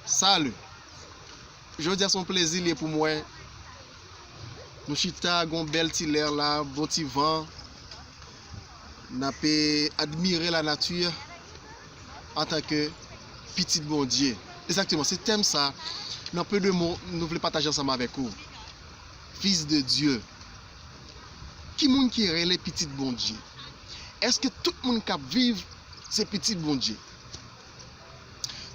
Salut. Je veux dire son plaisir pour moi. Nous chita gon bel ti l'air là, bon ti vent. N'a pas admirer la nature en tant que petit bon Dieu. Exactement, c'est thème ça. Dans peu de mots, nous voulons partager ensemble avec vous. Fils de Dieu. Qui moun qui est les petits bon Dieu? Est-ce que tout le monde cap vivre ces petits bon Dieu?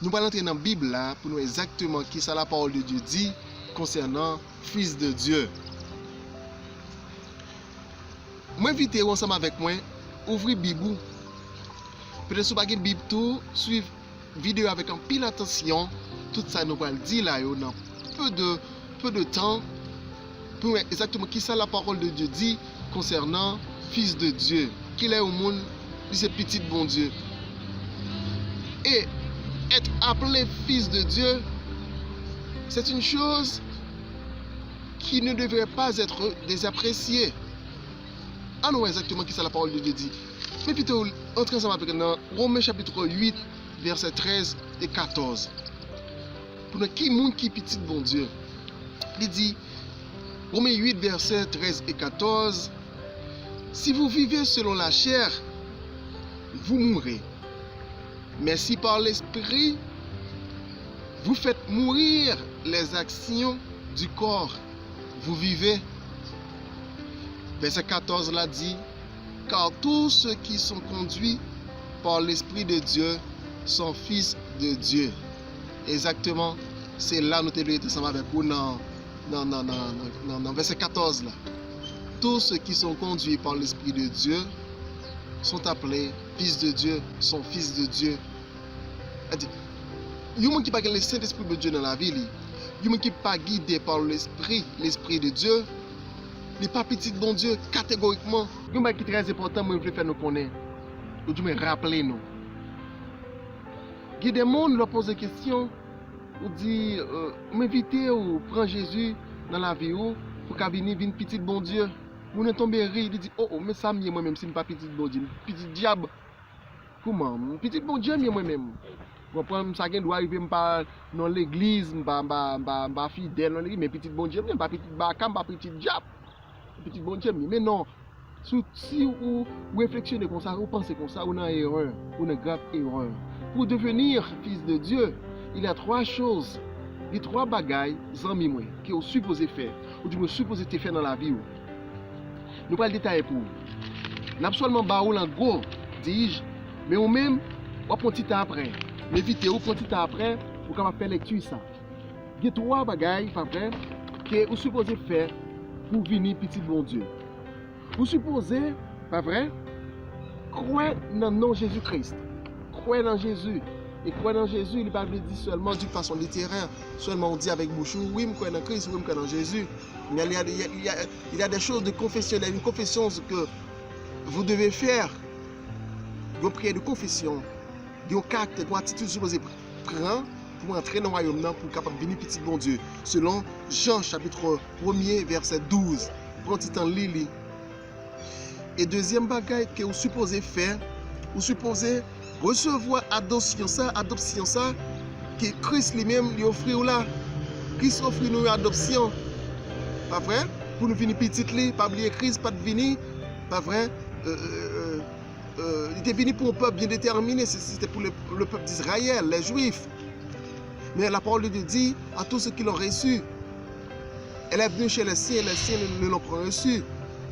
Nous allons entrer dans la Bible là pour nous exactement qui ça la parole de Dieu dit concernant fils de Dieu. Moi invite ensemble avec moi ouvrir Bible. Peut-être si vous n'avez pas Bible tout, suivre vidéo avec un pile attention. Tout ça nous va le dire là dans peu de temps pour exactement qui ça la parole de Dieu dit concernant fils de Dieu. Qu'il est au monde, c'est petit bon Dieu. Et être appelé fils de Dieu, c'est une chose qui ne devrait pas être désappréciée. Ah non, exactement qui ça la parole de Dieu dit. Mais plutôt, entrez ensemble avec nous, Romains chapitre 8, versets 13 et 14. Pour nous, qui monde qui petit bon Dieu? Il dit, Romains 8, versets 13 et 14, si vous vivez selon la chair, vous mourrez. Mais si par l'esprit, vous faites mourir les actions du corps, vous vivez. Verset 14 là dit, car tous ceux qui sont conduits par l'Esprit de Dieu sont fils de Dieu. Exactement, c'est là nous devons être ensemble avec vous dans verset 14 là. Tous ceux qui sont conduits par l'Esprit de Dieu sont appelés fils de Dieu, sont fils de Dieu. Il y a des gens qui ne pas le Saint-Esprit de Dieu dans la vie. Il y a des gens qui ne pas guidés par l'Esprit de Dieu. Il n'est pas petit bon Dieu catégoriquement. Il y a des gens qui sont très importants, moi je veux faire nous connaître. Ou du moins rappeler nous. Il y a des gens qui leur posent des questions. Ou dit, m'inviter ou prendre Jésus dans la vie ou pour qu'il vienne petit bon Dieu. Vous ne tombez rire, il dit, oh, mais ça m'y moi-même, si je ne suis pas petit bon Dieu. Petit diable. Comment? Petit bon Dieu, moi-même. Vous comprenez, ça doit arriver dans l'église, je suis fidèle dans l'église, mais petit bon Dieu, pas petit bacam, pas petit diable. Petit bon Dieu, mais non. Si vous réfléchissez comme ça, vous pensez comme ça, vous avez une erreur, une grave erreur. Pour devenir fils de Dieu, il y a trois choses, les trois bagailles, amis, que vous supposez faire, ou du moins supposez faire dans la vie. Nous allons le détailler pour vous. Nous avons seulement baoul en gros, dis-je, mais ou même, on prend un petit temps après. Mais vite, on prend un petit temps après, pour qu'on faire lecture ça. Il y a trois bagailles, pas vrai, que vous supposez faire pour venir petit bon Dieu. Vous supposez, pas vrai, croire dans le nom de Jésus-Christ. Croire dans Jésus. Et croire dans Jésus, il ne dit seulement d'une façon littéraire. Seulement on dit avec bouche, oui, je crois dans Christ, oui, je crois dans Jésus. Mais il y a des choses de confessionnelles, une confession que vous devez faire. Une prière de confession, un caractère, une attitude supposée prendre pour entrer dans le royaume, pour capable venir petit bon Dieu. Selon Jean chapitre 1er, verset 12. Prends petit temps, Lili. Et deuxième bagaille que vous supposez faire, vous supposez recevoir adoption ça, que Christ lui-même lui offre là. Christ offre nous adoption. Pas vrai? Pour nous venir petit, pas oublier Christ, pas de venir. Pas vrai? Il était venu pour un peuple bien déterminé, c'était pour le peuple d'Israël, les Juifs. Mais la parole de Dieu dit à tous ceux qui l'ont reçu, elle est venue chez les siens ne l'ont pas reçu.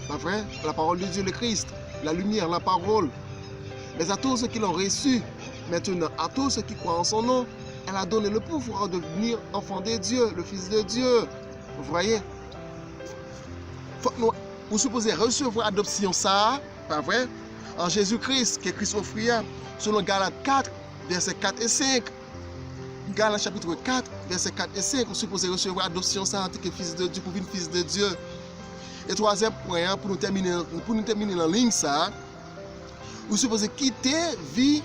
Pas vrai? La parole de Dieu, le Christ, la lumière, la parole. Mais à tous ceux qui l'ont reçu, maintenant, à tous ceux qui croient en son nom, elle a donné le pouvoir de devenir enfant de Dieu, le Fils de Dieu. Vous voyez? Vous supposez recevoir l'adoption ça, pas vrai? En Jésus-Christ, que Christ offrit, selon Galates 4, versets 4 et 5. Galates chapitre 4, versets 4 et 5, vous supposez recevoir l'adoption ça en tant que fils de Dieu, pour devenir fils de Dieu. Et troisième point, pour nous terminer la ligne ça, vous supposez quitter vie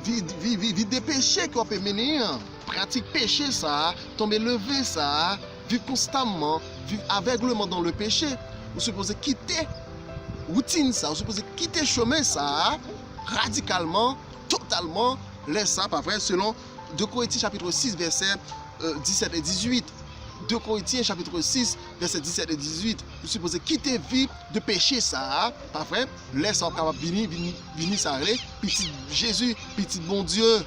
des péchés qu'on peut mener, pratique péché ça, tomber levé ça, vivre constamment, vivre aveuglement dans le péché. Vous supposez quitter routine ça, vous supposez quitter chemin ça, radicalement, totalement, laisse ça, pas vrai, selon 2 Corinthiens chapitre 6, versets 17 et 18. 2 Corinthiens chapitre 6, versets 17 et 18. Nous supposons quitter vie de péché ça, pas vrai? Laisse en capable venir ça, petit Jésus, petit bon Dieu.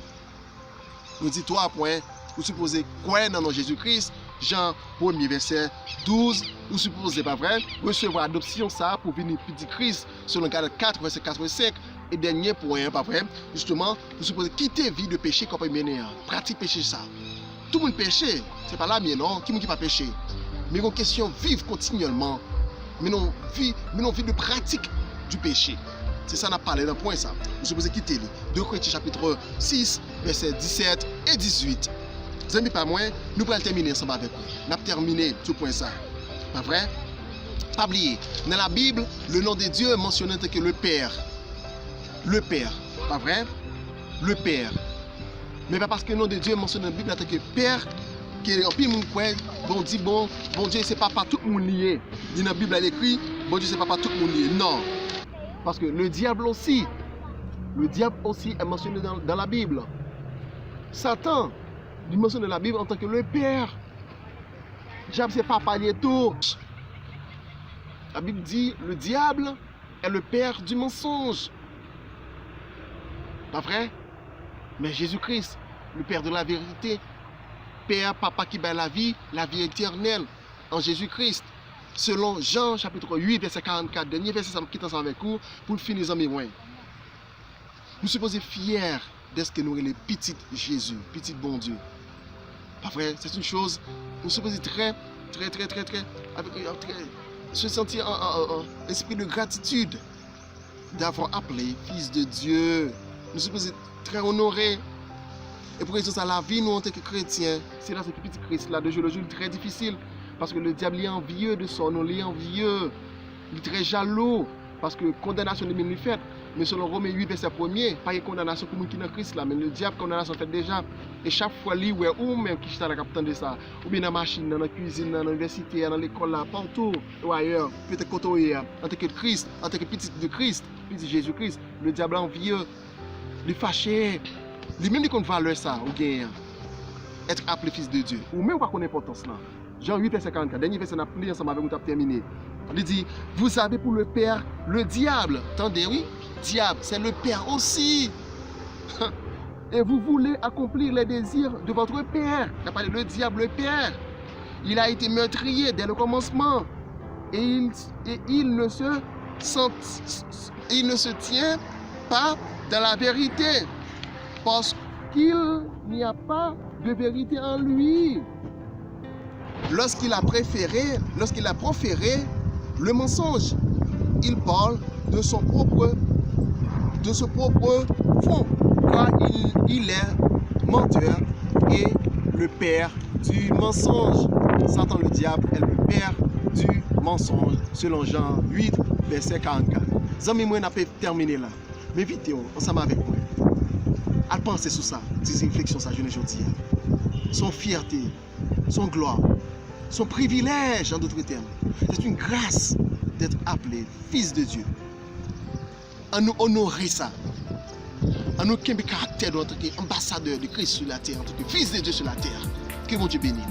Nous dit 3 points. Vous supposez croire dans Jésus-Christ. Jean 1er verset 12. Vous supposez, pas vrai? Recevoir adoption ça pour venir petit Christ selon Galates 4 verset 4 et 5. Et dernier point, pas vrai? Justement, vous supposez quitter vie de péché comme mener. Pratique péché ça. Tout le monde péche, c'est pas la mienne, non? Qui ne pas pécher? Mais une question vivre continuellement. Mais non vie de pratique du péché. C'est ça qu'on a parlé d'un point ça. Vous supposez quitter les 2 Corinthiens chapitre 6, versets 17 et 18. Vous amis pas moi, nous pourrons terminer ensemble avec vous. Nous avons terminé ce point ça. Pas vrai? Pas oublier. Dans la Bible, le nom de Dieu est mentionné en tant que le Père. Le Père. Pas vrai? Le Père. Mais pas parce que le nom de Dieu est mentionné dans la Bible en tant que Père, que en pile moun croit, bon Dieu c'est pas tout le monde lié. Dans la Bible il écrit, bon Dieu c'est pas tout le monde lié. Non. Parce que le diable aussi est mentionné dans la Bible. Satan, il est mentionné dans la Bible en tant que le Père. Le diable c'est papa lié tout. La Bible dit, le diable est le père du mensonge. Pas vrai? Mais Jésus-Christ, le Père de la vérité, Père, Papa qui bat la vie éternelle en Jésus-Christ. Selon Jean chapitre 8, verset 44, dernier verset qui est ensemble avec vous, pour finir en mémoire. Nous sommes fiers de ce que nous sommes les petits Jésus, petit bon Dieu. Pas vrai? C'est une chose, nous sommes très, se sentir un esprit de gratitude d'avoir appelé Fils de Dieu. Nous sommes très honorés. Et pour raison ça, la vie, nous, en tant que chrétiens, c'est dans ce petit Christ là de jour le jour très difficile. Parce que le diable est envieux de son nom, il est envieux. Il est très jaloux. Parce que condamnation de lui faite. Mais selon Romains 8, verset 1er, pas de condamnation pour nous qui sont dans Christ là. Mais le diable, condamnation fait déjà. Et chaque fois, lui, ou même qui est la capitaine de ça, ou bien dans la machine, dans la cuisine, dans l'université, dans l'école là, partout, ou ailleurs, peut-être côté en tant que Christ, en tant que petit de Christ, petit Jésus-Christ, le diable est envieux. Les fâchés, les mêmes qui ont valeur ça, ou gagnent, être appelé fils de Dieu, ou même pas qu'on importance là. Jean 8, verset 44, dernier verset, on a pris ensemble avec nous, on a terminé. Il dit, vous avez pour le Père le diable. Attendez, oui, diable, c'est le Père aussi. Et vous voulez accomplir les désirs de votre Père. Il a parlé le diable, le Père. Il a été meurtrier dès le commencement. Et il ne se tient pas dans la vérité, parce qu'il n'y a pas de vérité en lui. Lorsqu'il a proféré le mensonge, il parle de son propre fond, car il est menteur et le père du mensonge. Satan le diable est le père du mensonge, selon Jean 8, verset 44. Zami, moi, on a terminé là. Mais vite, ensemble avec moi. À penser sur ça, ces réflexions, ça, je ne dis. Son fierté, son gloire, son privilège, en d'autres termes. C'est une grâce d'être appelé fils de Dieu. À nous honorer ça. À nous qu'un caractère en tant qu'ambassadeur de Christ sur la terre, en tant que fils de Dieu sur la terre. Que mon Dieu bénisse.